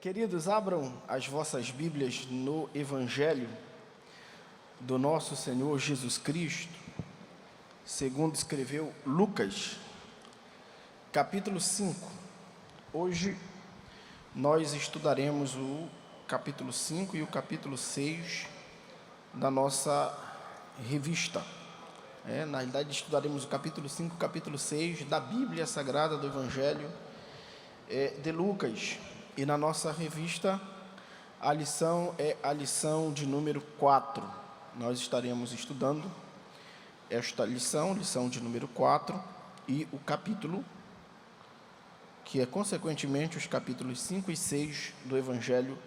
Queridos, abram as vossas Bíblias no Evangelho do nosso Senhor Jesus Cristo, segundo escreveu Lucas, capítulo 5. Hoje nós estudaremos o capítulo 5 e o capítulo 6 da nossa revista. Na realidade, estudaremos o capítulo 5 e o capítulo 6 da Bíblia Sagrada do Evangelho de Lucas. E na nossa revista, a lição é a lição de número 4. Nós estaremos estudando esta lição de número 4, e o capítulo, que é consequentemente os capítulos 5 e 6 do Evangelho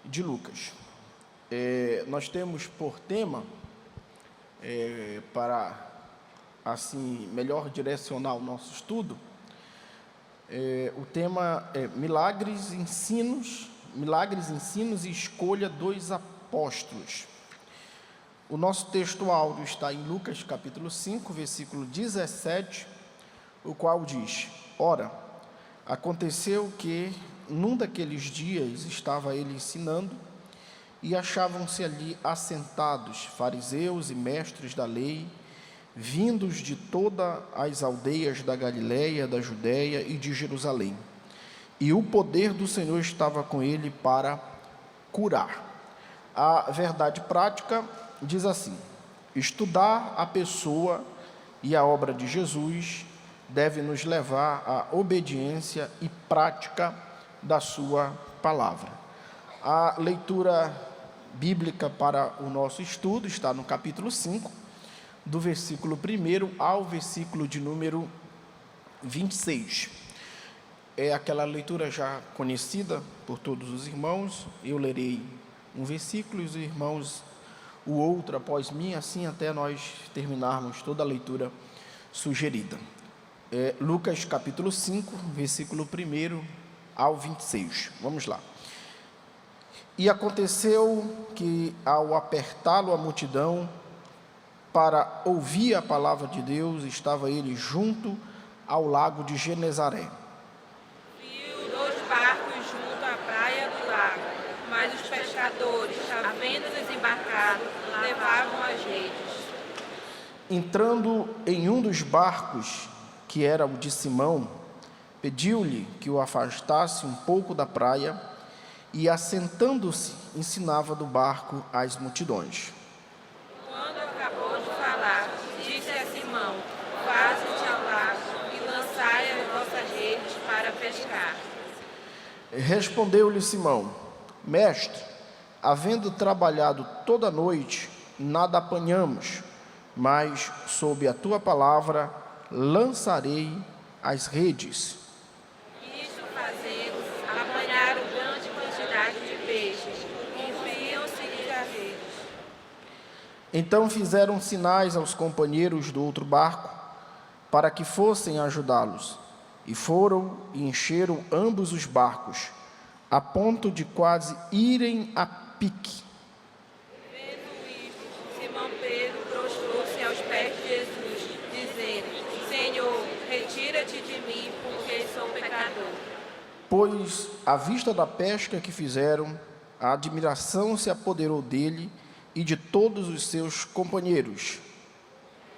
de Lucas. Nós temos por tema, para assim melhor direcionar o nosso estudo, o tema é milagres, ensinos e escolha dos apóstolos. O nosso texto áureo está em Lucas capítulo 5, versículo 17, o qual diz: Ora, aconteceu que num daqueles dias estava ele ensinando, e achavam-se ali assentados fariseus e mestres da lei, vindos de todas as aldeias da Galileia, da Judéia e de Jerusalém. E o poder do Senhor estava com ele para curar. A verdade prática diz assim: estudar a pessoa e a obra de Jesus deve nos levar à obediência e prática da sua palavra. A leitura bíblica para o nosso estudo está no capítulo 5, do versículo 1 ao versículo de número 26. É aquela leitura já conhecida por todos os irmãos. Eu lerei um versículo e os irmãos o outro após mim, assim até nós terminarmos toda a leitura sugerida. Lucas capítulo 5, versículo 1 ao 26. Vamos lá. E aconteceu que, ao apertá-lo a multidão para ouvir a palavra de Deus, estava ele junto ao lago de Genezaré. Viu 2 barcos junto à praia do lago, mas os pescadores, havendo desembarcado, levavam as redes. Entrando em um dos barcos, que era o de Simão, pediu-lhe que o afastasse um pouco da praia, e assentando-se, ensinava do barco as multidões. Quando acabou de falar, disse a Simão: Faze-te ao lago e lançai as vossas redes para pescar. Respondeu-lhe Simão: Mestre, havendo trabalhado toda a noite, nada apanhamos, mas sob a tua palavra lançarei as redes. Isto fazendo, apanharam grande quantidade de peixes, enfiam-se-lhes as redes. Então fizeram sinais aos companheiros do outro barco, para que fossem ajudá-los, e foram e encheram ambos os barcos, a ponto de quase irem a pique. Vendo isto, Simão Pedro prostrou-se aos pés de Jesus, dizendo: Senhor, retira-te de mim, porque sou pecador. Pois, à vista da pesca que fizeram, a admiração se apoderou dele e de todos os seus companheiros.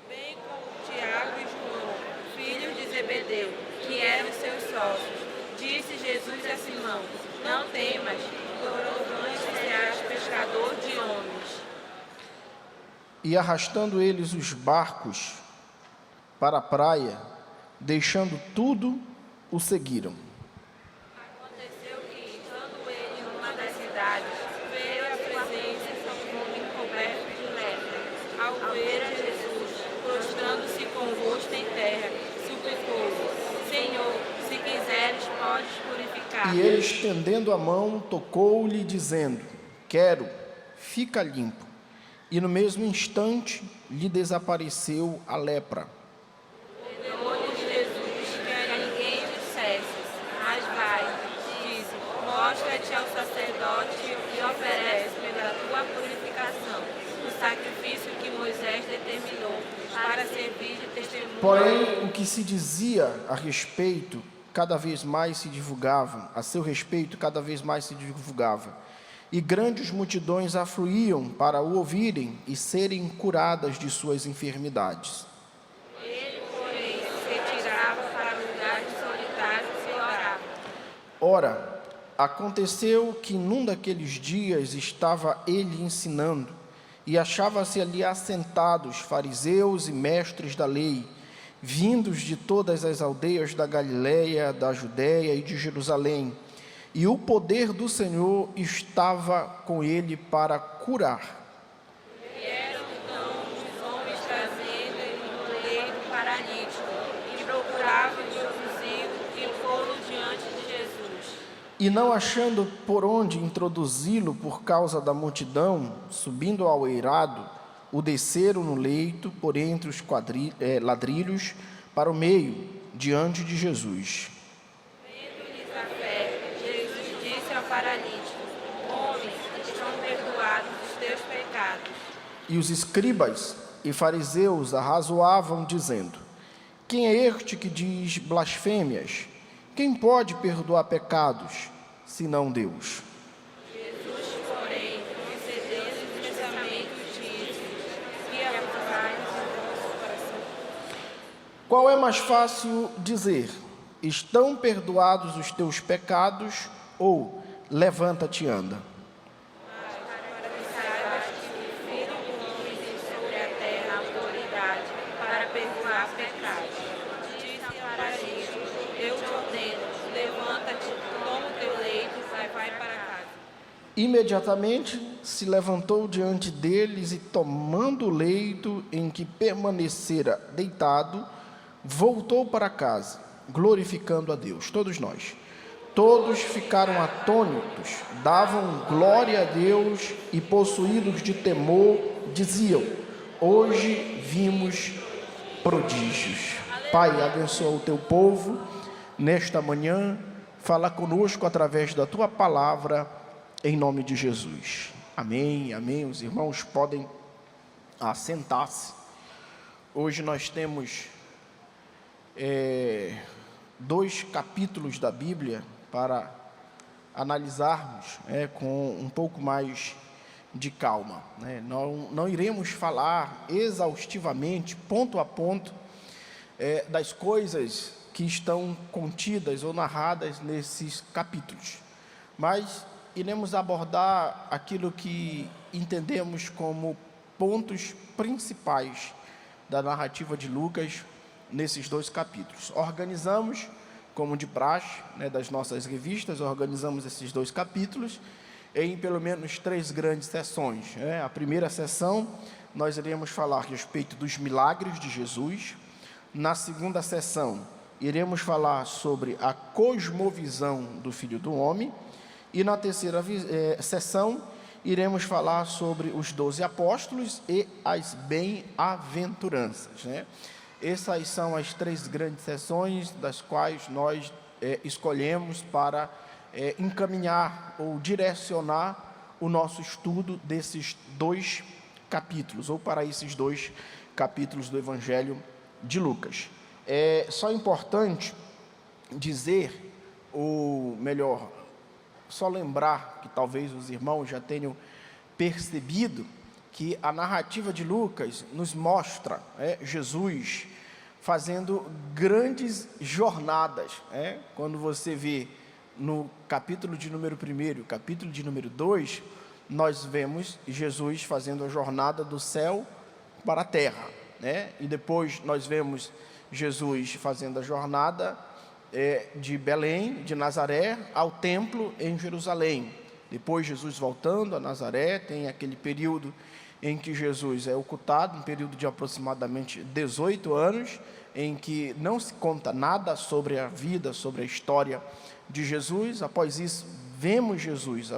Bem como Tiago e João, filhos de Zebedeu, que eram seus sócios, disse Jesus a Simão: Não temas, doravante serás pescador de homens. E arrastando eles os barcos para a praia, deixando tudo, o seguiram. Aconteceu que, estando ele numa das cidades, veio à presença de um homem coberto de lepra. Ao ver a Jesus, prostrando-se com o rosto em terra, suplicou: Senhor, se quiseres, podes purificar. E ele, estendendo a mão, tocou-lhe, dizendo: Quero, fica limpo. E no mesmo instante lhe desapareceu a lepra. Ordenou-lhe Jesus que a ninguém dissesse, mas vai, disse: Mostra-te ao sacerdote e oferece pela tua purificação o sacrifício que Moisés determinou para servir de testemunho. Porém, o que se dizia a respeito cada vez mais se divulgavam, a seu respeito cada vez mais se divulgava, e grandes multidões afluíam para o ouvirem e serem curadas de suas enfermidades. Ele, porém, se retirava para lugares solitários e orava. Ora, aconteceu que num daqueles dias estava ele ensinando, e achava-se ali assentados fariseus e mestres da lei, vindos de todas as aldeias da Galiléia, da Judéia e de Jerusalém, e o poder do Senhor estava com ele para curar. Vieram então os homens trazendo-lhe no leito paralítico, e procuravam introduzi-lo, e pô-lo diante de Jesus. E não achando por onde introduzi-lo por causa da multidão, subindo ao eirado, o desceram no leito, por entre os ladrilhos, para o meio, diante de Jesus. Vendo-lhes a fé, Jesus disse ao paralítico: Homem, estão perdoados os teus pecados. E os escribas e fariseus arrazoavam, dizendo: Quem é este que diz blasfêmias? Quem pode perdoar pecados, senão Deus? Jesus, porém, concedendo os pensamentos, disse: Que aprovais o vosso coração. Qual é mais fácil dizer: estão perdoados os teus pecados, ou levanta-te e anda? Para que saibas que o Filho do Homem tem sobre a terra autoridade para perdoar pecados. Disse ao paralítico: Eu te ordeno, levanta-te, toma o teu leito e vai para casa. Imediatamente se levantou diante deles e, tomando o leito em que permanecera deitado, voltou para casa, glorificando a Deus. Todos ficaram atônitos, davam glória a Deus e, possuídos de temor, diziam: Hoje vimos prodígios. Pai, abençoa o teu povo nesta manhã, fala conosco através da tua palavra, em nome de Jesus. Amém, amém. Os irmãos podem assentar-se. Hoje nós temos 2 capítulos da Bíblia para analisarmos com um pouco mais de calma. Não iremos falar exaustivamente, ponto a ponto, das coisas que estão contidas ou narradas nesses capítulos, mas iremos abordar aquilo que entendemos como pontos principais da narrativa de Lucas nesses 2 capítulos. Organizamos, como de praxe, das nossas revistas, organizamos esses 2 capítulos em pelo menos 3 grandes sessões. A primeira sessão, nós iremos falar a respeito dos milagres de Jesus. Na segunda sessão, iremos falar sobre a cosmovisão do Filho do Homem. E na terceira sessão, iremos falar sobre os 12 apóstolos e as bem-aventuranças. Essas são as 3 grandes sessões das quais nós escolhemos para encaminhar ou direcionar o nosso estudo desses 2 capítulos, ou para esses 2 capítulos do Evangelho de Lucas. É só importante dizer, ou melhor, só lembrar, que talvez os irmãos já tenham percebido, que a narrativa de Lucas nos mostra Jesus fazendo grandes jornadas. Quando você vê no capítulo de número 1, capítulo de número 2, nós vemos Jesus fazendo a jornada do céu para a terra. E depois nós vemos Jesus fazendo a jornada de Belém, de Nazaré, ao templo em Jerusalém. Depois Jesus voltando a Nazaré, tem aquele período em que Jesus é ocultado, um período de aproximadamente 18 anos, em que não se conta nada sobre a vida, sobre a história de Jesus. Após isso, vemos Jesus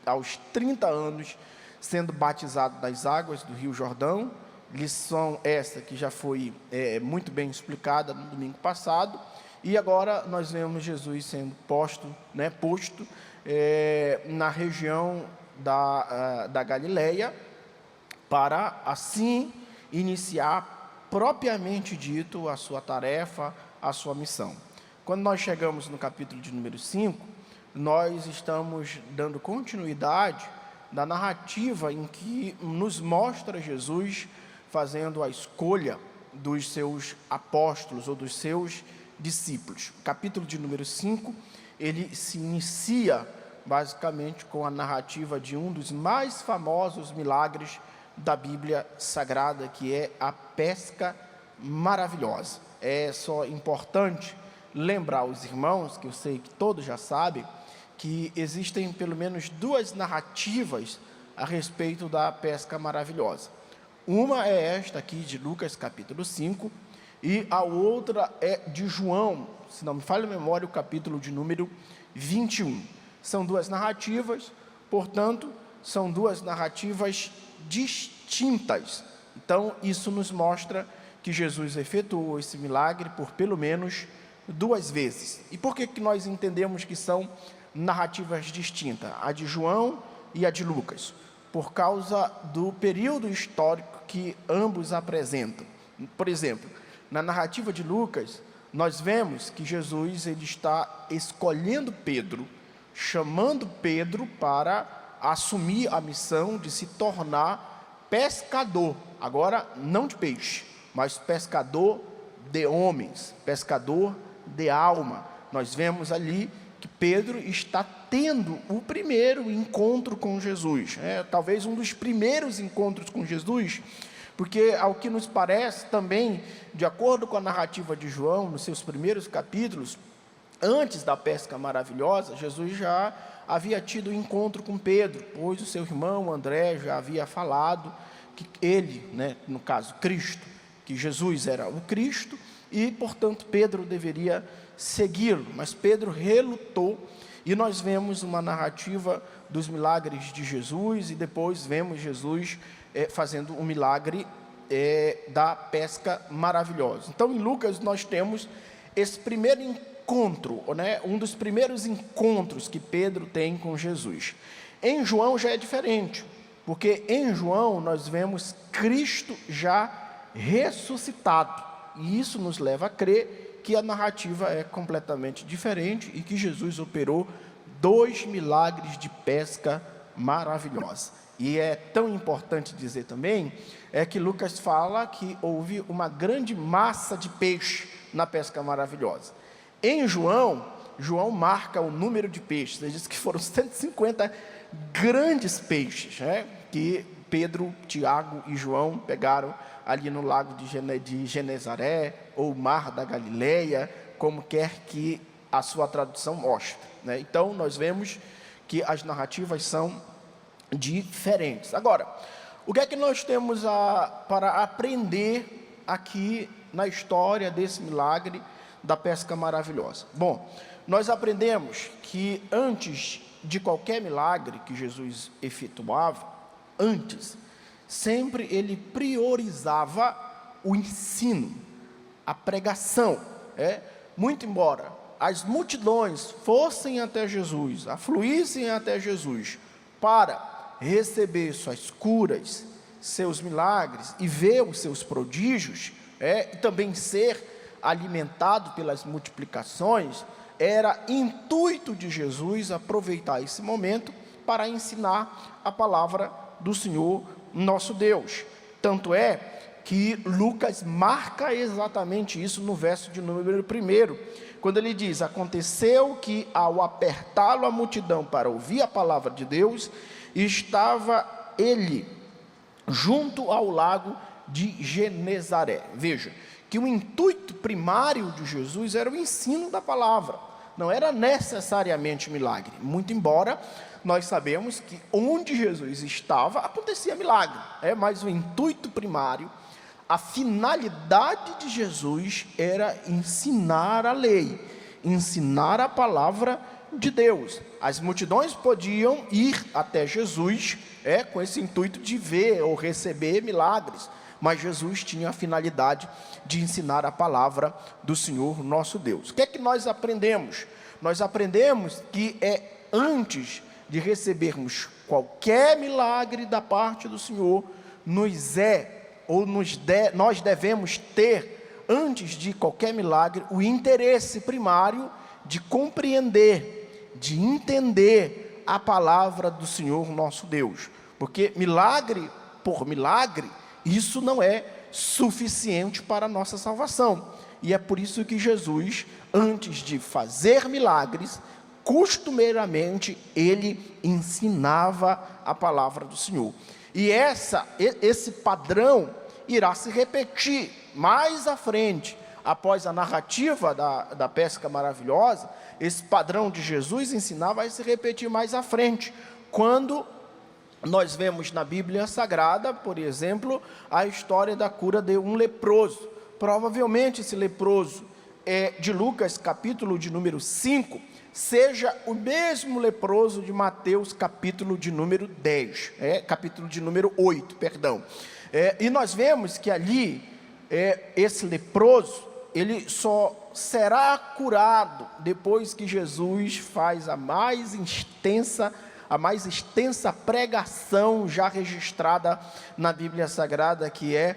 aos 30 anos sendo batizado nas águas do Rio Jordão, lição essa que já foi muito bem explicada no domingo passado. E agora nós vemos Jesus sendo posto na região da Galiléia, para assim iniciar propriamente dito a sua tarefa, a sua missão. quando nós chegamos no capítulo de número 5, nós estamos dando continuidade da narrativa em que nos mostra Jesus fazendo a escolha dos seus apóstolos ou dos seus discípulos. O capítulo de número 5, ele se inicia basicamente com a narrativa de um dos mais famosos milagres da Bíblia Sagrada, que é a pesca maravilhosa. É só importante lembrar os irmãos, que eu sei que todos já sabem, que existem pelo menos duas narrativas a respeito da pesca maravilhosa. Uma é esta aqui de Lucas capítulo 5, e a outra é de João, se não me falha a memória, o capítulo de número 21. São duas narrativas, portanto, são duas narrativas distintas. Então, isso nos mostra que Jesus efetuou esse milagre por pelo menos duas vezes. E por que nós entendemos que são narrativas distintas, a de João e a de Lucas? Por causa do período histórico que ambos apresentam. Por exemplo, na narrativa de Lucas, nós vemos que Jesus ele está escolhendo Pedro, chamando Pedro para assumir a missão de se tornar pescador, agora não de peixe, mas pescador de homens, pescador de alma. Nós vemos ali que Pedro está tendo o primeiro encontro com Jesus, talvez um dos primeiros encontros com Jesus, porque ao que nos parece também, de acordo com a narrativa de João, nos seus primeiros capítulos, antes da pesca maravilhosa, Jesus já havia tido encontro com Pedro, pois o seu irmão André já havia falado que ele, no caso Cristo, que Jesus era o Cristo, e portanto Pedro deveria segui-lo, mas Pedro relutou, e nós vemos uma narrativa dos milagres de Jesus, e depois vemos Jesus fazendo um milagre da pesca maravilhosa. Então em Lucas nós temos esse primeiro encontro, um dos primeiros encontros que Pedro tem com Jesus. Em João já é diferente, porque em João nós vemos Cristo já ressuscitado, e isso nos leva a crer que a narrativa é completamente diferente e que Jesus operou 2 milagres de pesca maravilhosa. E é tão importante dizer também, que Lucas fala que houve uma grande massa de peixe na pesca maravilhosa. Em João marca o número de peixes, ele diz que foram 150 grandes peixes, que Pedro, Tiago e João pegaram ali no lago de Genezaré, ou Mar da Galileia, como quer que a sua tradução mostre. Então, nós vemos que as narrativas são diferentes. Agora, o que é que nós temos para aprender aqui na história desse milagre da pesca maravilhosa? Bom, nós aprendemos que antes de qualquer milagre que Jesus efetuava, sempre ele priorizava o ensino, a pregação. Muito embora as multidões fossem até Jesus, afluíssem até Jesus, para receber suas curas, seus milagres e ver os seus prodígios, e também ser alimentado pelas multiplicações, era intuito de Jesus aproveitar esse momento para ensinar a palavra do Senhor nosso Deus. Tanto é que Lucas marca exatamente isso no verso de número 1, quando ele diz: aconteceu que ao apertá-lo a multidão para ouvir a palavra de Deus, estava ele junto ao lago de Genezaré. Veja, que o intuito primário de Jesus era o ensino da palavra, não era necessariamente milagre, muito embora nós sabemos que onde Jesus estava, acontecia milagre, mas o intuito primário, a finalidade de Jesus era ensinar a lei, ensinar a palavra de Deus. As multidões podiam ir até Jesus, com esse intuito de ver ou receber milagres, mas Jesus tinha a finalidade de ensinar a palavra do Senhor nosso Deus. O que é que nós aprendemos? Nós aprendemos que antes de recebermos qualquer milagre da parte do Senhor, nós devemos ter antes de qualquer milagre, o interesse primário de compreender, de entender a palavra do Senhor nosso Deus. Porque milagre por milagre, isso não é suficiente para a nossa salvação. E é por isso que Jesus, antes de fazer milagres, costumeiramente ele ensinava a palavra do Senhor. E esse padrão irá se repetir mais à frente, após a narrativa da pesca maravilhosa. Esse padrão de Jesus ensinar vai se repetir mais à frente, quando nós vemos na Bíblia Sagrada, por exemplo, a história da cura de um leproso. Provavelmente esse leproso é de Lucas, capítulo de número 5, seja o mesmo leproso de Mateus, capítulo de número 10, capítulo de número 8, perdão. E nós vemos que ali, esse leproso, ele só será curado depois que Jesus faz a mais extensa pregação já registrada na Bíblia Sagrada, que é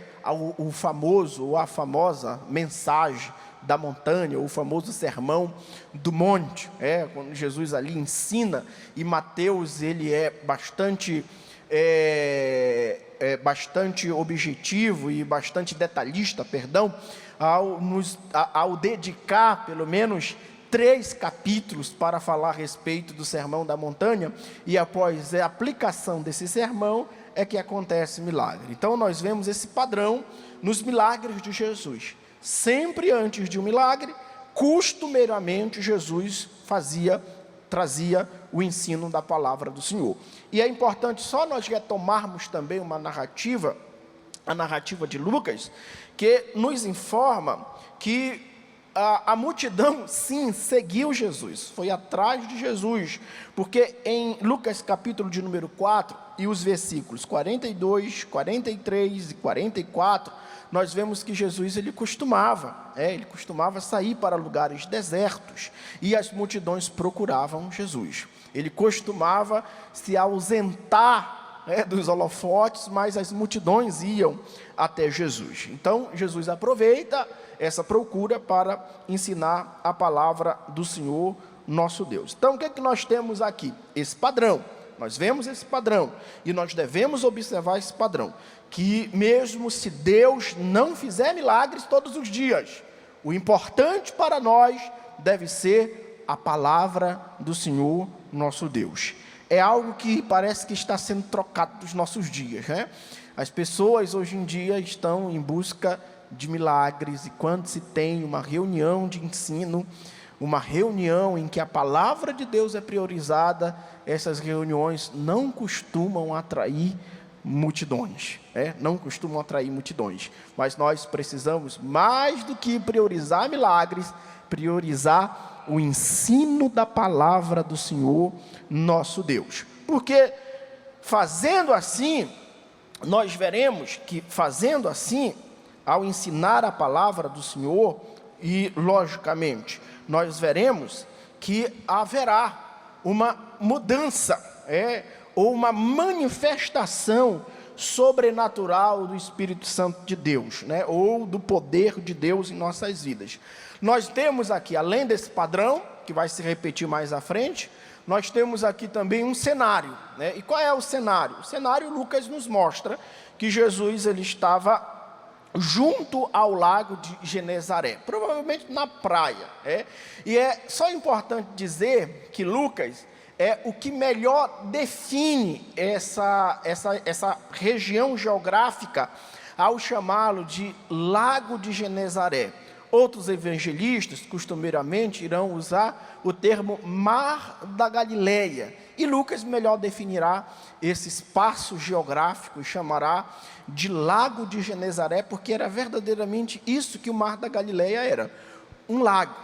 o famoso, ou a famosa mensagem da montanha, o famoso sermão do monte, quando Jesus ali ensina. E Mateus, ele é bastante objetivo e bastante detalhista, ao dedicar pelo menos 3 capítulos para falar a respeito do sermão da montanha, e após a aplicação desse sermão é que acontece milagre. Então nós vemos esse padrão nos milagres de Jesus. Sempre antes de um milagre, costumeiramente Jesus trazia o ensino da palavra do Senhor. E é importante só nós retomarmos também a narrativa de Lucas, que nos informa que a multidão, sim, seguiu Jesus, foi atrás de Jesus, porque em Lucas capítulo de número 4, e os versículos 42, 43 e 44, nós vemos que Jesus, ele costumava sair para lugares desertos, e as multidões procuravam Jesus. Ele costumava se ausentar dos holofotes, mas as multidões iam até Jesus. Então, Jesus aproveita essa procura para ensinar a palavra do Senhor nosso Deus. Então, o que é que nós temos aqui? Esse padrão. Nós vemos esse padrão e nós devemos observar esse padrão, que mesmo se Deus não fizer milagres todos os dias, o importante para nós deve ser a palavra do Senhor nosso Deus. É algo que parece que está sendo trocado dos nossos dias, As pessoas hoje em dia estão em busca de milagres, e quando se tem uma reunião de ensino, uma reunião em que a palavra de Deus é priorizada, essas reuniões não costumam atrair multidões, não costumam atrair multidões, mas nós precisamos, mais do que priorizar milagres, priorizar o ensino da palavra do Senhor nosso Deus, porque fazendo assim, nós veremos que fazendo assim, ao ensinar a palavra do Senhor, e logicamente, nós veremos que haverá uma mudança, ou uma manifestação sobrenatural do Espírito Santo de Deus, ou do poder de Deus em nossas vidas. Nós temos aqui, além desse padrão, que vai se repetir mais à frente, nós temos aqui também um cenário, E qual é o cenário? O cenário, Lucas nos mostra que Jesus, ele estava junto ao lago de Genezaré, provavelmente na praia, E é só importante dizer que Lucas é o que melhor define essa região geográfica ao chamá-lo de Lago de Genezaré. Outros evangelistas, costumeiramente, irão usar o termo Mar da Galileia, e Lucas melhor definirá esse espaço geográfico e chamará de Lago de Genezaré, porque era verdadeiramente isso que o Mar da Galileia era, um lago,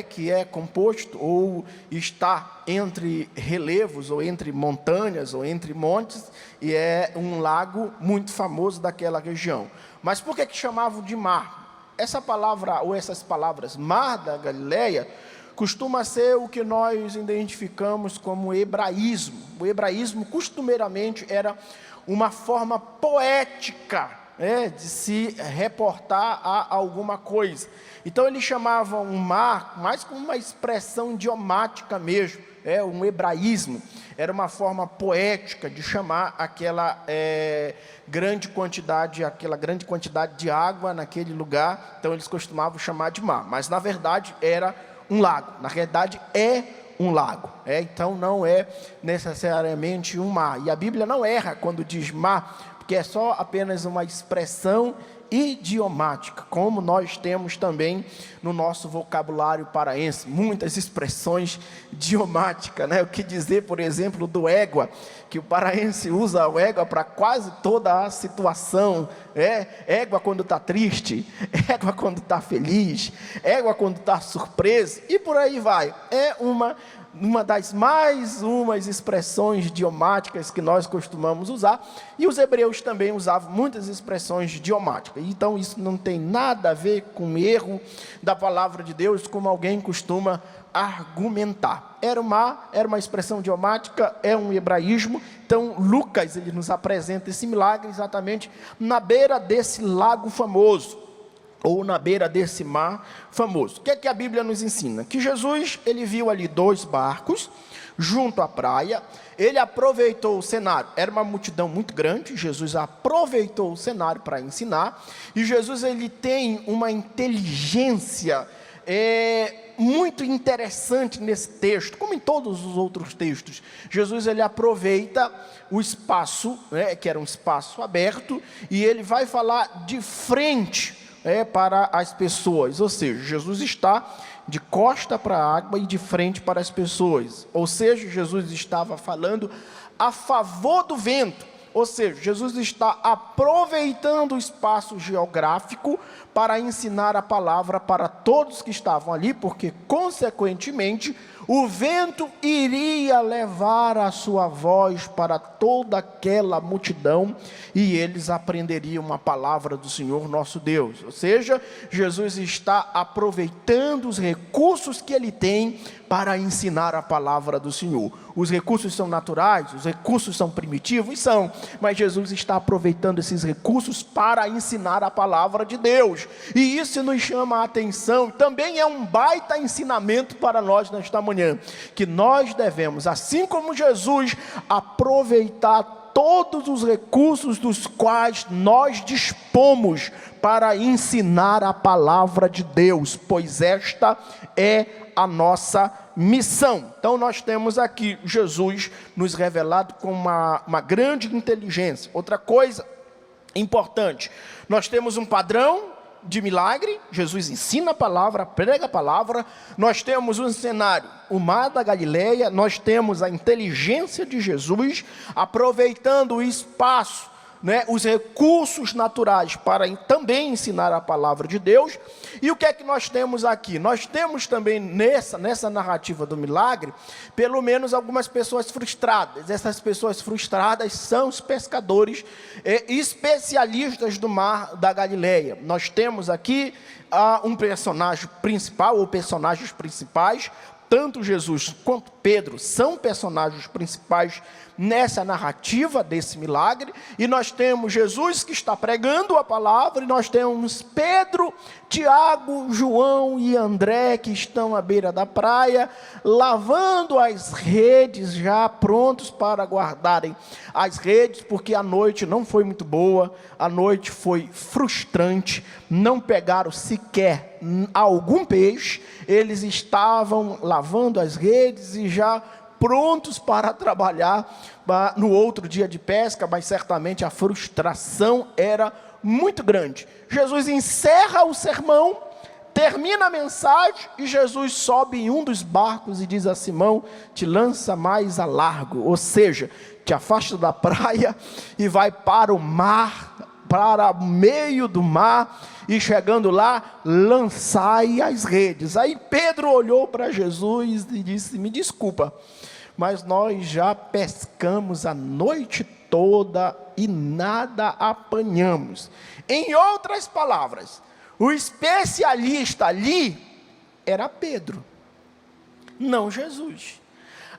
que é composto ou está entre relevos, ou entre montanhas, ou entre montes, e é um lago muito famoso daquela região. Mas por que chamavam de mar? Essa palavra, ou essas palavras, Mar da Galileia, costuma ser o que nós identificamos como hebraísmo. O hebraísmo, costumeiramente, era uma forma poética, de se reportar a alguma coisa. Então ele chamava um mar mais como uma expressão idiomática mesmo, um hebraísmo, era uma forma poética de chamar aquela grande quantidade de água naquele lugar. Então eles costumavam chamar de mar, mas na verdade era um lago, na realidade é um lago, então não é necessariamente um mar, e a Bíblia não erra quando diz mar, porque é só apenas uma expressão idiomática, como nós temos também no nosso vocabulário paraense, muitas expressões idiomáticas, O que dizer, por exemplo, do égua, que o paraense usa o égua para quase toda a situação, égua quando está triste, égua quando está feliz, égua quando está surpreso, e por aí vai, uma das umas expressões idiomáticas que nós costumamos usar, e os hebreus também usavam muitas expressões idiomáticas, então isso não tem nada a ver com erro da palavra de Deus, como alguém costuma argumentar. Era uma expressão idiomática, é um hebraísmo. Então Lucas, ele nos apresenta esse milagre exatamente na beira desse lago famoso, ou na beira desse mar famoso. O que é que a Bíblia nos ensina? Que Jesus, ele viu ali 2 barcos, junto à praia, ele aproveitou o cenário, era uma multidão muito grande, Jesus aproveitou o cenário para ensinar, e Jesus, ele tem uma inteligência muito interessante nesse texto, como em todos os outros textos. Jesus, ele aproveita o espaço, que era um espaço aberto, e ele vai falar de frente, para as pessoas, ou seja, Jesus está de costa para a água e de frente para as pessoas, ou seja, Jesus estava falando a favor do vento, ou seja, Jesus está aproveitando o espaço geográfico para ensinar a palavra para todos que estavam ali, porque consequentemente o vento iria levar a sua voz para toda aquela multidão, e eles aprenderiam a palavra do Senhor nosso Deus. Ou seja, Jesus está aproveitando os recursos que ele tem para ensinar a palavra do Senhor. Os recursos são naturais, os recursos são primitivos, são, mas Jesus está aproveitando esses recursos para ensinar a palavra de Deus, e isso nos chama a atenção. Também é um baita ensinamento para nós nesta manhã, que nós devemos, assim como Jesus, aproveitar todos os recursos dos quais nós dispomos para ensinar a palavra de Deus, pois esta é a nossa missão. Então nós temos aqui Jesus nos revelado com uma grande inteligência. Outra coisa importante, nós temos um padrão de milagre, Jesus ensina a palavra, prega a palavra. Nós temos um cenário, o mar da Galileia, nós temos a inteligência de Jesus, aproveitando o espaço, os recursos naturais para também ensinar a palavra de Deus. E o que é que nós temos aqui? Nós temos também nessa narrativa do milagre, pelo menos algumas pessoas frustradas. Essas pessoas frustradas são os pescadores especialistas do mar da Galileia. Nós temos aqui um personagem principal, ou personagens principais. Tanto Jesus quanto Pedro são personagens principais nessa narrativa desse milagre, e nós temos Jesus que está pregando a palavra, e nós temos Pedro, Tiago, João e André que estão à beira da praia, lavando as redes, já prontos para guardarem as redes, porque a noite não foi muito boa, a noite foi frustrante, não pegaram sequer algum peixe. Eles estavam lavando as redes e já prontos para trabalhar no outro dia de pesca, mas certamente a frustração era muito grande. Jesus encerra o sermão, termina a mensagem, e Jesus sobe em um dos barcos e diz a Simão: te lança mais a largo, ou seja, te afasta da praia e vai para o mar, para o meio do mar, e chegando lá, lançai as redes. Aí Pedro olhou para Jesus e disse: me desculpa, mas nós já pescamos a noite toda e nada apanhamos. Em outras palavras, o especialista ali era Pedro, não Jesus.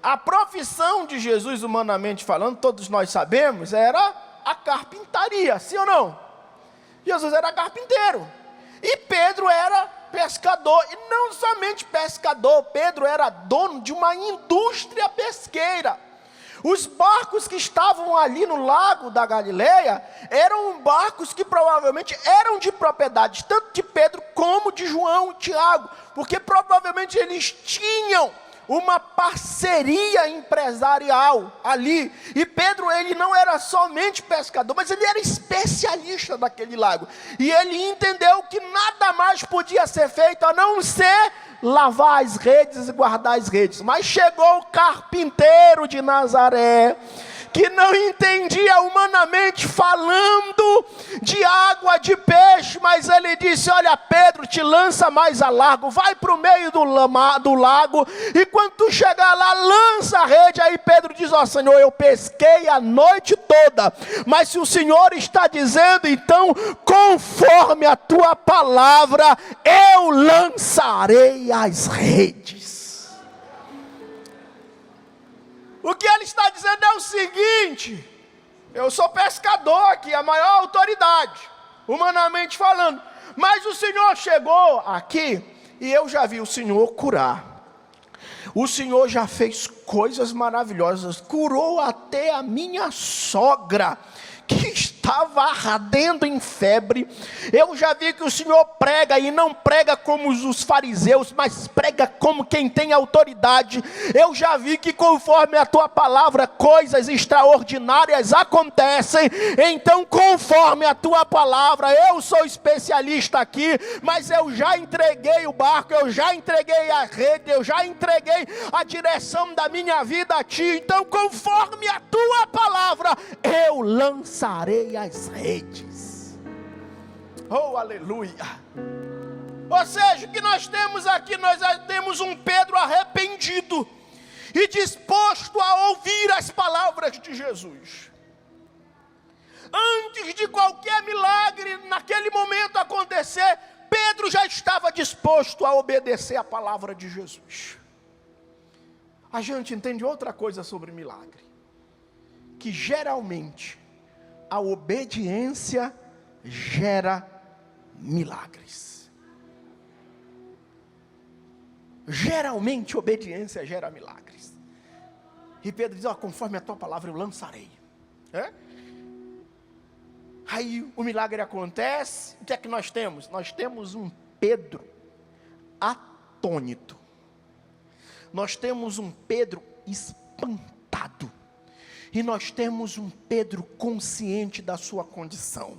A profissão de Jesus, humanamente falando, todos nós sabemos, era a carpintaria, sim ou não? Jesus era carpinteiro. E Pedro era pescador. E não somente pescador, Pedro era dono de uma indústria pesqueira. Os barcos que estavam ali no lago da Galileia eram barcos que provavelmente eram de propriedade tanto de Pedro como de João e Tiago, porque provavelmente eles tinham uma parceria empresarial ali. E Pedro, ele não era somente pescador, mas ele era especialista daquele lago. E ele entendeu que nada mais podia ser feito a não ser lavar as redes e guardar as redes. Mas chegou o carpinteiro de Nazaré, que não entendia humanamente falando de água, de peixe, mas ele disse: olha, Pedro, te lança mais a largo, vai para o meio do lago, e quando tu chegar lá, lança a rede. Aí Pedro diz: ó Senhor, eu pesquei a noite toda, mas se o Senhor está dizendo, então conforme a tua palavra, eu lançarei as redes. O que ele está dizendo é o seguinte: eu sou pescador aqui, a maior autoridade, humanamente falando, mas o Senhor chegou aqui e eu já vi o Senhor curar. O Senhor já fez coisas maravilhosas, curou até a minha sogra, que estava ardendo em febre. Eu já vi que o Senhor prega, e não prega como os fariseus, mas prega como quem tem autoridade. Eu já vi que conforme a tua palavra, coisas extraordinárias acontecem. Então conforme a tua palavra, eu sou especialista aqui, mas eu já entreguei o barco, eu já entreguei a rede, eu já entreguei a direção da minha vida a ti. Então conforme a tua palavra, eu lançarei as redes. Oh, aleluia. Ou seja, o que nós temos aqui, nós temos um Pedro arrependido e disposto a ouvir as palavras de Jesus. Antes de qualquer milagre naquele momento acontecer, Pedro já estava disposto a obedecer a palavra de Jesus. A gente entende outra coisa sobre milagre, que geralmente a obediência gera milagres. Geralmente obediência gera milagres. E Pedro diz: ó, conforme a tua palavra eu lançarei. Aí o milagre acontece. O que é que nós temos? Nós temos um Pedro atônito. Nós temos um Pedro espantado. E nós temos um Pedro consciente da sua condição.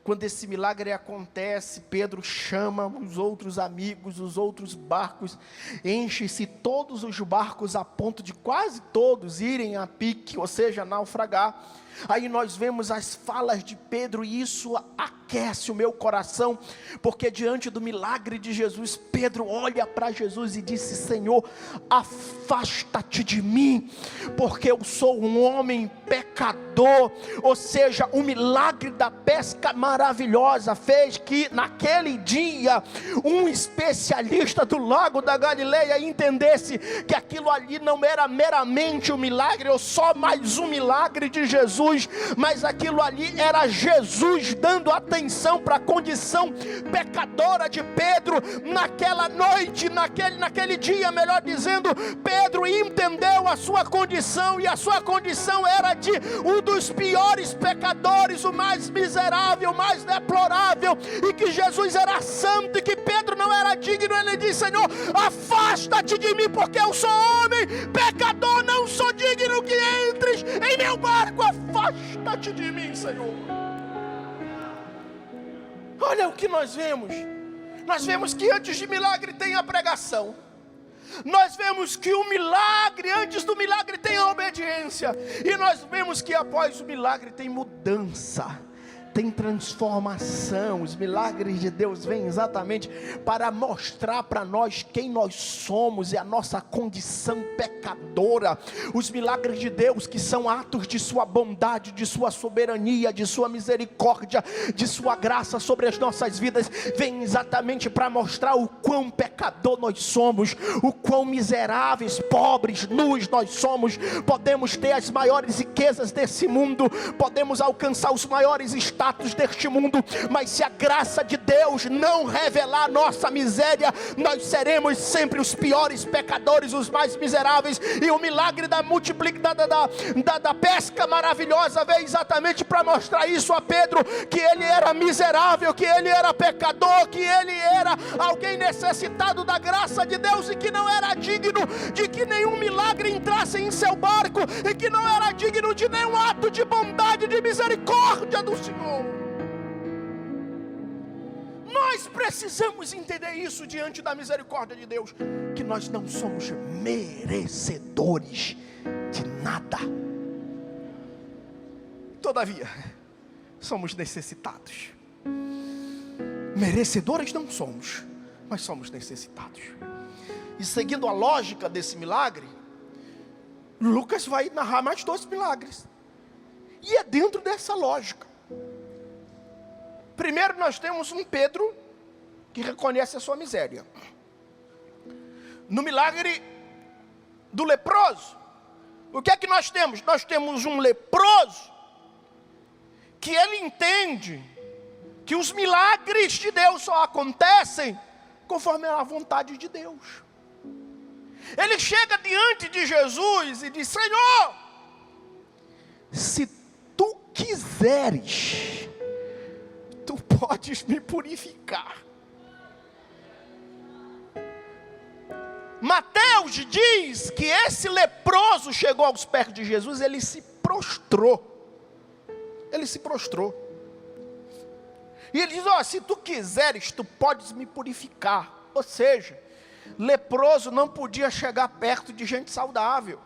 Quando esse milagre acontece, Pedro chama os outros amigos, os outros barcos, enche-se todos os barcos a ponto de quase todos irem a pique, ou seja, naufragar. Aí nós vemos as falas de Pedro e isso aquece o meu coração, porque diante do milagre de Jesus, Pedro olha para Jesus e disse: Senhor, afasta-te de mim, porque eu sou um homem pecador. Ou seja, o milagre da pesca maravilhosa fez que naquele dia um especialista do lago da Galileia entendesse que aquilo ali não era meramente um milagre ou só mais um milagre de Jesus, mas aquilo ali era Jesus dando atenção para a condição pecadora de Pedro. Naquela noite, naquele dia, melhor dizendo, Pedro entendeu a sua condição, e a sua condição era de um dos piores pecadores, o mais miserável, o mais deplorável, e que Jesus era santo e que Pedro não era digno. Ele disse: Senhor, afasta-te de mim, porque eu sou homem pecador, não sou digno que entres em meu barco. Afasta-te de mim, Senhor. Olha o que nós vemos. Nós vemos que antes de milagre tem a pregação. Nós vemos que o milagre, antes do milagre tem a obediência. E nós vemos que após o milagre tem mudança, tem transformação. Os milagres de Deus vêm exatamente para mostrar para nós quem nós somos e a nossa condição pecadora. Os milagres de Deus, que são atos de sua bondade, de sua soberania, de sua misericórdia, de sua graça sobre as nossas vidas, vêm exatamente para mostrar o quão pecador nós somos, o quão miseráveis, pobres, nus nós somos. Podemos ter as maiores riquezas desse mundo, podemos alcançar os maiores estados, status deste mundo, mas se a graça de Deus não revelar a nossa miséria, nós seremos sempre os piores pecadores, os mais miseráveis. E o milagre da da pesca maravilhosa veio exatamente para mostrar isso a Pedro, que ele era miserável, que ele era pecador, que ele era alguém necessitado da graça de Deus e que não era digno de que nenhum milagre entrasse em seu barco, e que não era digno de nenhum ato de bondade, de misericórdia do Senhor. Nós precisamos entender isso diante da misericórdia de Deus, que nós não somos merecedores de nada. Todavia, somos necessitados. Merecedores não somos, mas somos necessitados. E seguindo a lógica desse milagre, Lucas vai narrar mais 2 milagres. E é dentro dessa lógica. Primeiro nós temos um Pedro que reconhece a sua miséria. No milagre do leproso, o que é que nós temos? Nós temos um leproso que ele entende que os milagres de Deus só acontecem conforme a vontade de Deus. Ele chega diante de Jesus e diz: Senhor, se tu quiseres, tu podes me purificar. Mateus diz que esse leproso chegou aos pés de Jesus, ele se prostrou. Ele se prostrou. E ele diz: se tu quiseres, tu podes me purificar. Ou seja, leproso não podia chegar perto de gente saudável.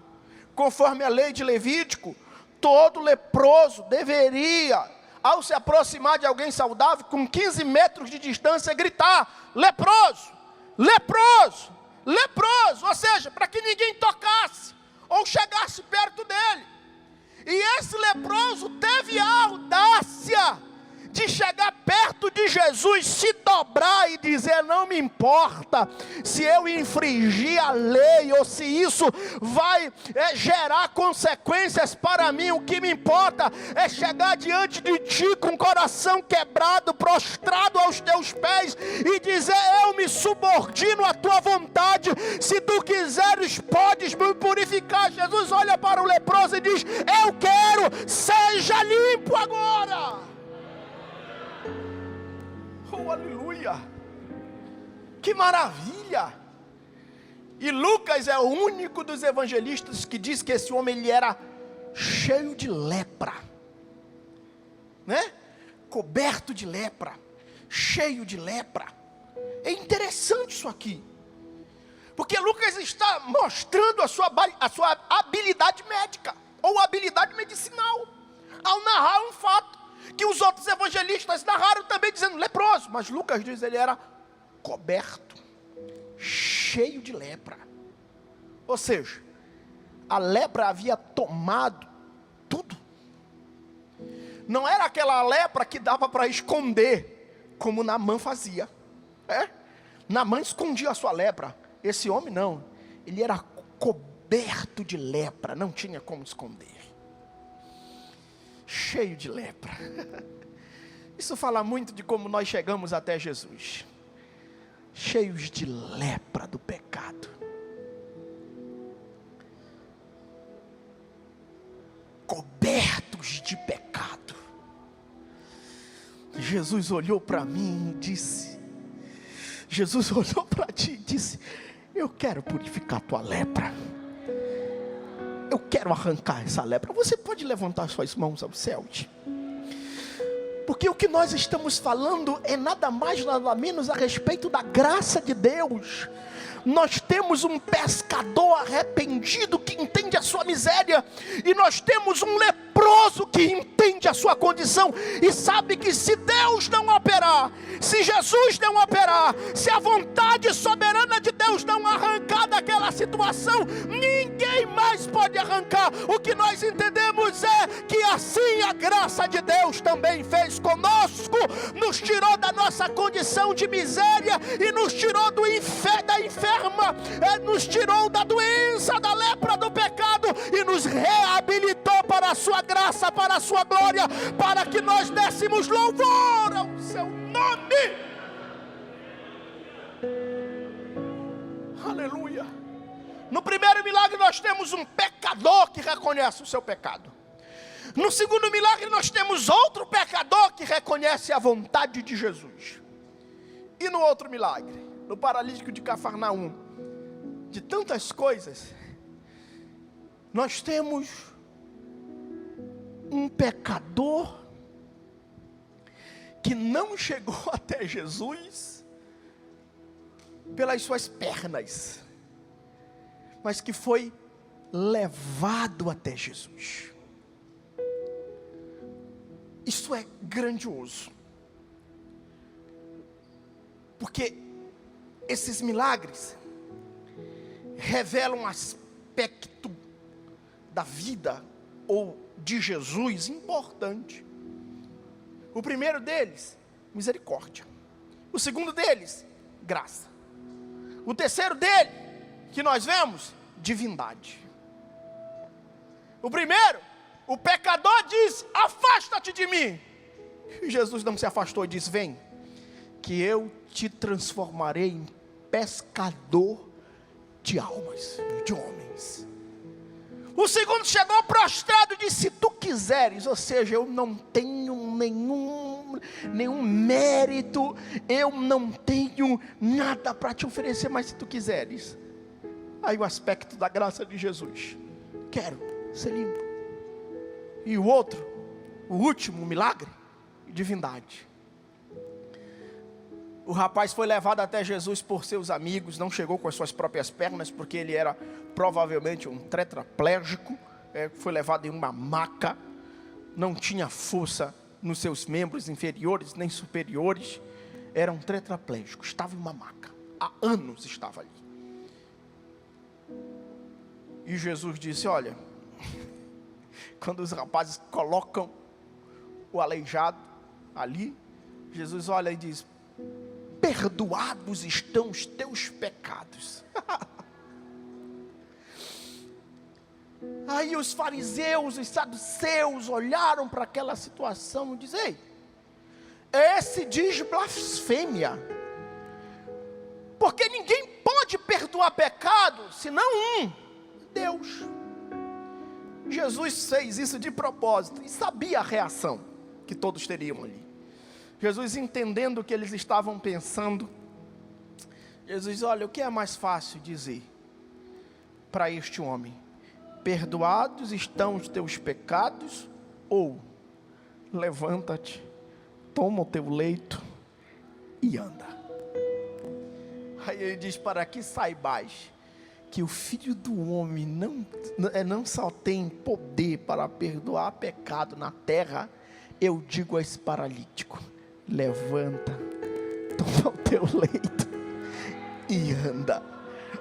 Conforme a lei de Levítico, todo leproso deveria, ao se aproximar de alguém saudável, com 15 metros de distância, gritar: leproso, leproso, leproso. Ou seja, para que ninguém tocasse ou chegasse perto dele. E esse leproso teve a audácia de chegar perto de Jesus, se dobrar e dizer: não me importa se eu infringir a lei, ou se isso vai gerar consequências para mim. O que me importa é chegar diante de ti com o coração quebrado, prostrado aos teus pés, e dizer: eu me subordino à tua vontade, se tu quiseres podes me purificar. Jesus olha para o leproso e diz: eu quero, seja limpo agora. Oh, aleluia, que maravilha. E Lucas é o único dos evangelistas que diz que esse homem ele era cheio de lepra, né? Coberto de lepra, cheio de lepra. É interessante isso aqui, porque Lucas está mostrando a sua habilidade médica, ou habilidade medicinal, ao narrar um fato que os outros evangelistas narraram também dizendo leproso, mas Lucas diz que ele era coberto, cheio de lepra. Ou seja, a lepra havia tomado tudo. Não era aquela lepra que dava para esconder, como Naamã fazia. Naamã escondia a sua lepra. Esse homem não, ele era coberto de lepra, não tinha como esconder. Cheio de lepra. Isso fala muito de como nós chegamos até Jesus, cheios de lepra do pecado. Cobertos de pecado. Jesus olhou para mim e disse: Jesus olhou para ti e disse: eu quero purificar tua lepra. Eu quero arrancar essa lepra. Você pode levantar suas mãos ao céu? Porque o que nós estamos falando é nada mais, nada menos a respeito da graça de Deus. Nós temos um pescador arrependido que entende a sua miséria, e nós temos um leproso que entende a sua condição e sabe que se Deus não operar, se Jesus não operar, se a vontade soberana de Deus não arrancar daquela situação, ninguém mais pode arrancar. O que nós entendemos é que assim a graça de Deus também fez conosco, nos tirou da nossa condição de miséria e nos tirou da enferma, nos tirou da doença, da lepra do pecado e nos reabilitou para a sua graça para a sua glória, para que nós dessemos louvor ao seu nome. Aleluia. No primeiro milagre nós temos um pecador que reconhece o seu pecado. No segundo milagre nós temos outro pecador que reconhece a vontade de Jesus. E no outro milagre, no paralítico de Cafarnaum, de tantas coisas, nós temos um pecador que não chegou até Jesus pelas suas pernas, mas que foi levado até Jesus. Isso é grandioso, porque esses milagres revelam um aspecto da vida ou de Jesus importante. O primeiro deles, misericórdia. O segundo deles, graça. O terceiro dele, que nós vemos, divindade. O primeiro, o pecador diz: afasta-te de mim. E Jesus não se afastou e disse: vem, que eu te transformarei em pescador de almas, de homens. O segundo chegou prostrado e disse: se tu quiseres, ou seja, eu não tenho nenhum mérito, eu não tenho nada para te oferecer, mas se tu quiseres. Aí o aspecto da graça de Jesus: quero ser limpo. E o outro, o último milagre, divindade. O rapaz foi levado até Jesus por seus amigos, não chegou com as suas próprias pernas, porque ele era provavelmente um tetraplégico, foi levado em uma maca, não tinha força nos seus membros inferiores nem superiores, era um tetraplégico, estava em uma maca, há anos estava ali. E Jesus disse: olha, quando os rapazes colocam o aleijado ali, Jesus olha e diz: perdoados estão os teus pecados. Aí os fariseus, os saduceus olharam para aquela situação e dizem: ei, esse diz blasfêmia, porque ninguém pode perdoar pecado senão um, Deus. Jesus fez isso de propósito e sabia a reação que todos teriam ali. Jesus, entendendo o que eles estavam pensando, Jesus: olha, o que é mais fácil dizer para este homem? Perdoados estão os teus pecados, ou levanta-te, toma o teu leito e anda. Aí ele diz: para que saibais que o Filho do Homem não só tem poder para perdoar pecado na terra, eu digo a esse paralítico: levanta, toma o teu leito e anda.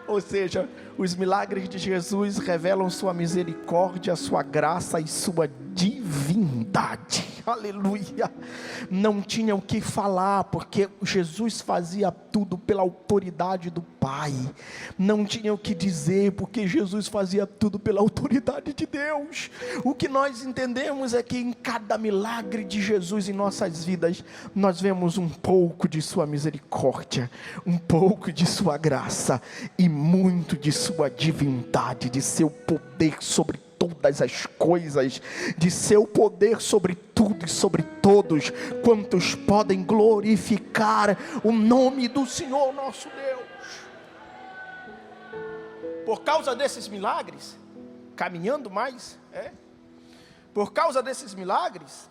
Ou seja, os milagres de Jesus revelam sua misericórdia, sua graça e sua divindade. Aleluia. Não tinha o que falar, porque Jesus fazia tudo pela autoridade do Pai. Não tinha o que dizer, porque Jesus fazia tudo pela autoridade de Deus. O que nós entendemos é que em cada milagre de Jesus em nossas vidas, nós vemos um pouco de sua misericórdia, um pouco de sua graça e muito de sua divindade, de seu poder sobre todas as coisas, de seu poder sobre tudo e sobre todos quantos podem glorificar o nome do Senhor nosso Deus. Por causa desses milagres, caminhando mais, por causa desses milagres,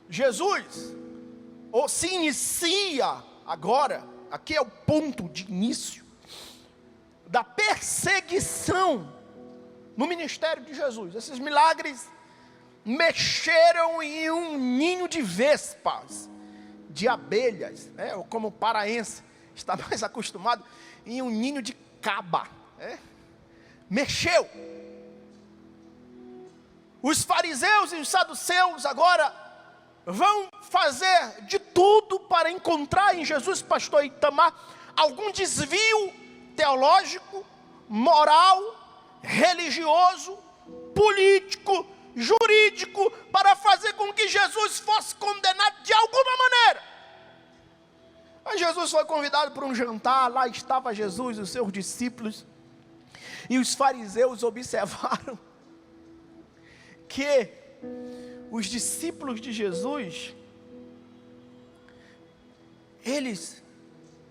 Jesus se inicia agora, aqui é o ponto de início da perseguição no ministério de Jesus. Esses milagres mexeram em um ninho de vespas, de abelhas, como o paraense está mais acostumado, em um ninho de caba, mexeu. Os fariseus e os saduceus agora vão fazer de tudo para encontrar em Jesus, pastor Itamar, algum desvio teológico, moral, religioso, político, jurídico para fazer com que Jesus fosse condenado de alguma maneira. Aí Jesus foi convidado para um jantar, lá estava Jesus e os seus discípulos, e os fariseus observaram que os discípulos de Jesus, eles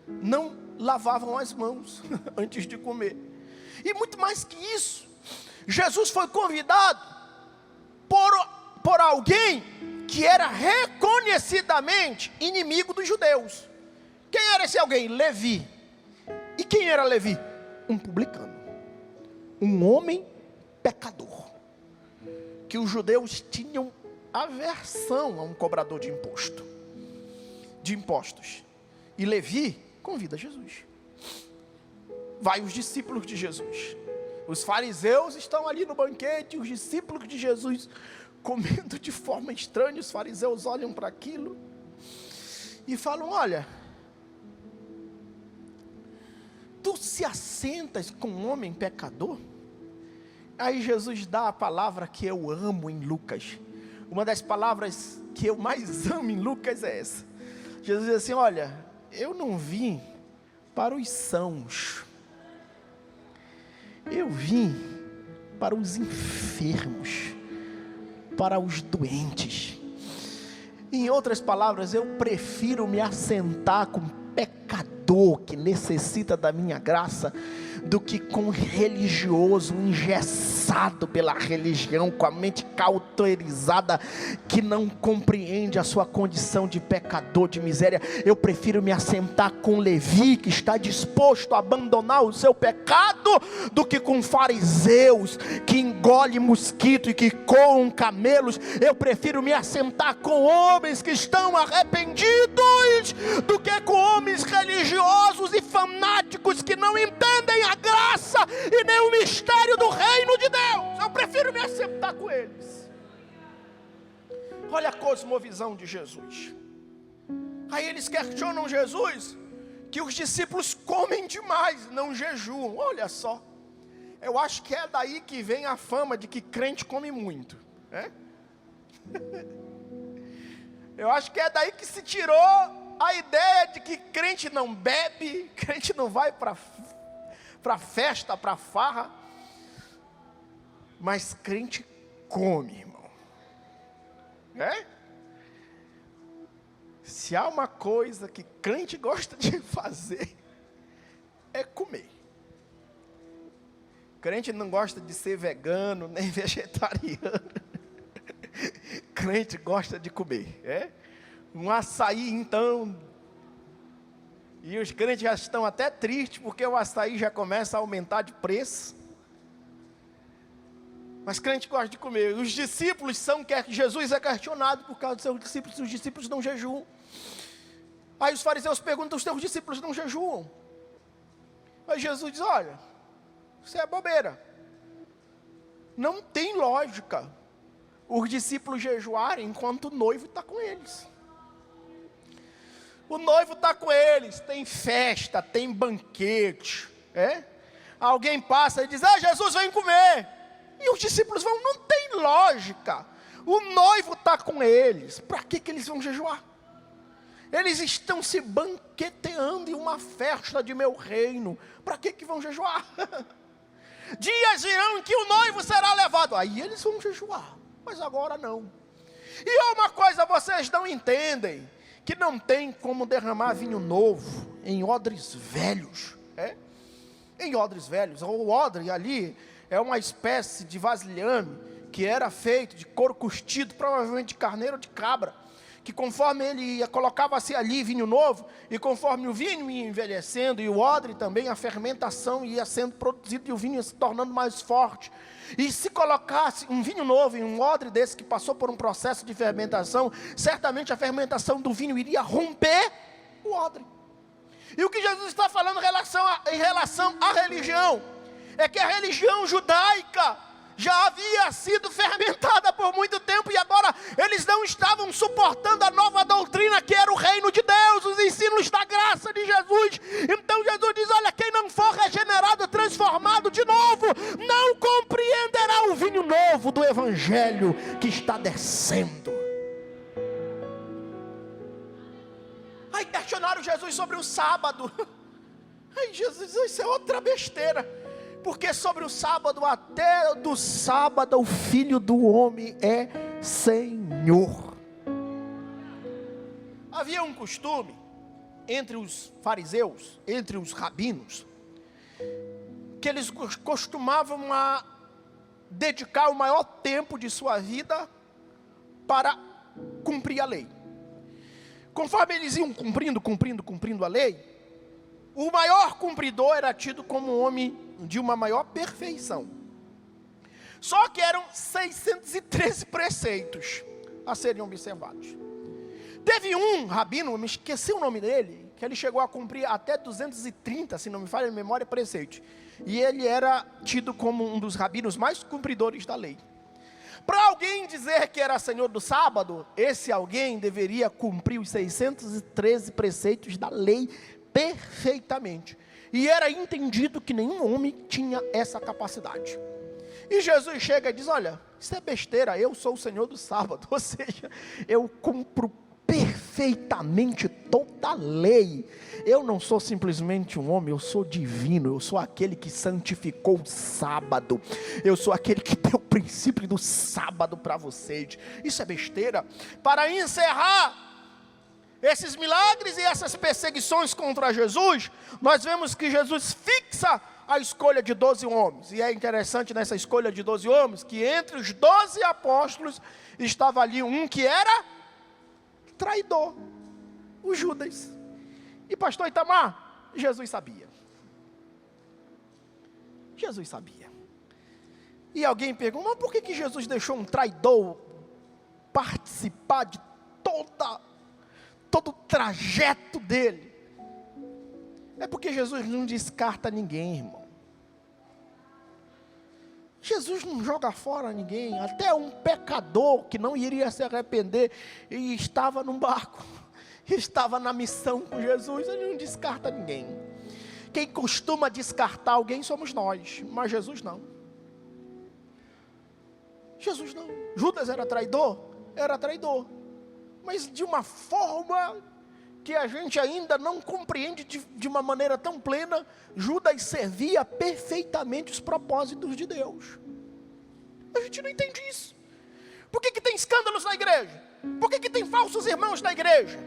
não lavavam as mãos antes de comer. E muito mais que isso, Jesus foi convidado por alguém que era reconhecidamente inimigo dos judeus. Quem era esse alguém? Levi. E quem era Levi? Um publicano, um homem pecador, que os judeus tinham aversão a um cobrador de impostos. E Levi convida Jesus. Vai os discípulos de Jesus. Os fariseus estão ali no banquete, os discípulos de Jesus comendo de forma estranha. Os fariseus olham para aquilo e falam: olha, tu se assentas com um homem pecador? Aí Jesus dá a palavra que eu amo em Lucas. Uma das palavras que eu mais amo em Lucas é essa. Jesus diz assim: olha, eu não vim para os sãos, eu vim para os enfermos, para os doentes. Em outras palavras, eu prefiro me assentar com pecador que necessita da minha graça, do que com um religioso engessado pela religião, com a mente cauterizada, que não compreende a sua condição de pecador, de miséria. Eu prefiro me assentar com Levi, que está disposto a abandonar o seu pecado, do que com fariseus, que engolem mosquito e que coam camelos. Eu prefiro me assentar com homens que estão arrependidos, do que com homens religiosos e fanáticos que não entendem a graça e nem o mistério do reino de Deus. Eu prefiro me assentar com eles. Olha a cosmovisão de Jesus. Aí eles questionam Jesus que os discípulos comem demais, não jejuam. Olha só, eu acho que é daí que vem a fama de que crente come muito, né? Eu acho que é daí que se tirou a ideia de que crente não bebe, crente não vai para festa, para farra, mas crente come, irmão. Se há uma coisa que crente gosta de fazer, é comer. Crente não gosta de ser vegano, nem vegetariano. Crente gosta de comer, um açaí então. E os crentes já estão até tristes, porque o açaí já começa a aumentar de preço. Mas crente gosta de comer. Os discípulos Jesus é questionado por causa dos seus discípulos. Os discípulos não jejuam. Aí os fariseus perguntam: os teus discípulos não jejuam? Aí Jesus diz: olha, isso é bobeira. Não tem lógica os discípulos jejuarem enquanto o noivo está com eles. O noivo está com eles, tem festa, tem banquete, Alguém passa e diz: Jesus, vem comer. E os discípulos vão: não tem lógica. O noivo está com eles, para que eles vão jejuar? Eles estão se banqueteando em uma festa de meu reino, para que vão jejuar? Dias virão em que o noivo será levado, aí eles vão jejuar, mas agora não. E uma coisa vocês não entendem, que não tem como derramar vinho novo em odres velhos, em odres velhos. O odre ali é uma espécie de vasilhame que era feito de couro curtido, provavelmente de carneiro ou de cabra, que conforme ele colocava-se ali vinho novo, e conforme o vinho ia envelhecendo, e o odre também, a fermentação ia sendo produzida e o vinho ia se tornando mais forte. E se colocasse um vinho novo em um odre desse que passou por um processo de fermentação, certamente a fermentação do vinho iria romper o odre. E o que Jesus está falando em relação à religião, é que a religião judaica já havia sido fermentada por muito tempo, e agora eles não estavam suportando a nova doutrina que era o reino de Deus, os ensinos da graça de Jesus. Então Jesus diz: olha, quem não for regenerado, transformado de novo, não compreenderá o vinho novo do Evangelho. evangelho que está descendo. Aí questionaram Jesus sobre o sábado. Aí Jesus disse: isso é outra besteira, porque sobre o sábado, até do sábado, o Filho do Homem é Senhor. Havia um costume entre os fariseus, entre os rabinos, que eles costumavam a dedicar o maior tempo de sua vida para cumprir a lei. Conforme eles iam cumprindo a lei, o maior cumpridor era tido como um homem de uma maior perfeição. Só que eram 613 preceitos a serem observados. Teve um rabino, eu me esqueci o nome dele, que ele chegou a cumprir até 230, se não me falha a memória, preceitos. E ele era tido como um dos rabinos mais cumpridores da lei. Para alguém dizer que era senhor do sábado, esse alguém deveria cumprir os 613 preceitos da lei perfeitamente. E era entendido que nenhum homem tinha essa capacidade. E Jesus chega e diz: olha, isso é besteira, eu sou o Senhor do sábado. Ou seja, eu cumpro perfeitamente toda a lei. Eu não sou simplesmente um homem, eu sou divino. Eu sou aquele que santificou o sábado. Eu sou aquele que deu o princípio do sábado para vocês. Isso é besteira. Para encerrar esses milagres e essas perseguições contra Jesus, nós vemos que Jesus fixa a escolha de 12 homens. E é interessante nessa escolha de 12 homens, que entre os 12 apóstolos, estava ali um que era traidor, o Judas. E pastor Itamar, Jesus sabia. Jesus sabia. E alguém pergunta: mas por que Jesus deixou um traidor participar de todo o trajeto dele? É porque Jesus não descarta ninguém, irmão. Jesus não joga fora ninguém. Até um pecador que não iria se arrepender e estava num barco, estava na missão com Jesus, ele não descarta ninguém. Quem costuma descartar alguém somos nós, mas Jesus não. Jesus não. Judas era traidor, mas de uma forma que a gente ainda não compreende de uma maneira tão plena. Judas servia perfeitamente os propósitos de Deus. A gente não entende isso. Por que tem escândalos na igreja? Por que tem falsos irmãos na igreja?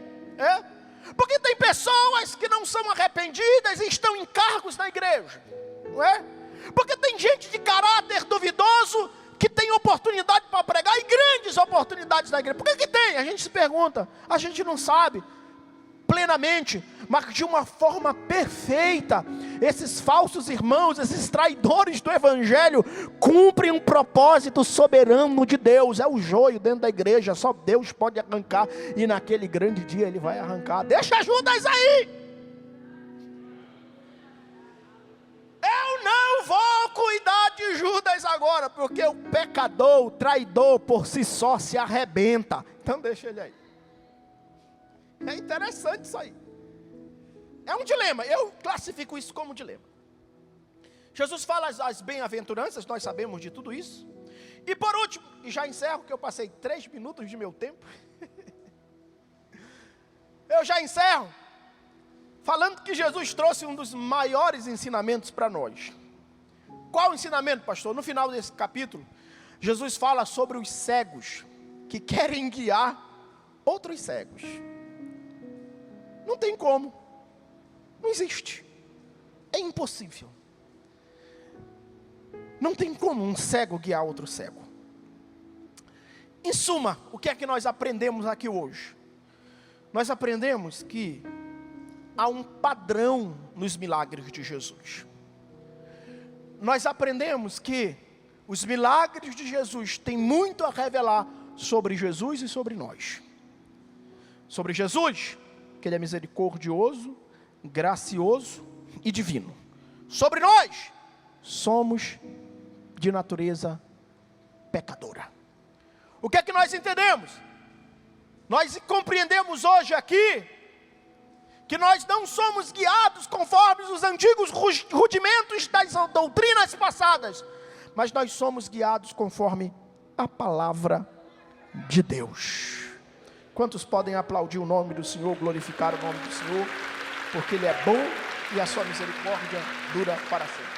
Porque tem pessoas que não são arrependidas e estão em cargos na igreja, não é? Porque tem gente de caráter duvidoso que tem oportunidade para pregar, e grandes oportunidades na igreja. Por que tem? A gente se pergunta, a gente não sabe plenamente, mas de uma forma perfeita. Esses falsos irmãos, esses traidores do evangelho, cumprem um propósito soberano de Deus. É o joio dentro da igreja, só Deus pode arrancar, e naquele grande dia Ele vai arrancar. Deixa Judas aí. Eu não vou cuidar de Judas agora, porque o pecador, o traidor por si só se arrebenta. Então deixa ele aí. É interessante isso aí. É um dilema, eu classifico isso como um dilema. Jesus fala as bem-aventuranças, nós sabemos de tudo isso. E por último, e já encerro, que eu passei 3 minutos de meu tempo. Eu já encerro falando que Jesus trouxe um dos maiores ensinamentos para nós. Qual o ensinamento, pastor? No final desse capítulo, Jesus fala sobre os cegos que querem guiar outros cegos. Não tem como, não existe, é impossível. Não tem como um cego guiar outro cego. Em suma, o que é que nós aprendemos aqui hoje? Nós aprendemos que há um padrão nos milagres de Jesus. Nós aprendemos que os milagres de Jesus têm muito a revelar sobre Jesus e sobre nós. Sobre Jesus, que Ele é misericordioso, gracioso e divino. Sobre nós, somos de natureza pecadora. O que é que nós entendemos? Nós compreendemos hoje aqui que nós não somos guiados conforme os antigos rudimentos das doutrinas passadas, mas nós somos guiados conforme a palavra de Deus. Quantos podem aplaudir o nome do Senhor, glorificar o nome do Senhor, porque Ele é bom e a sua misericórdia dura para sempre.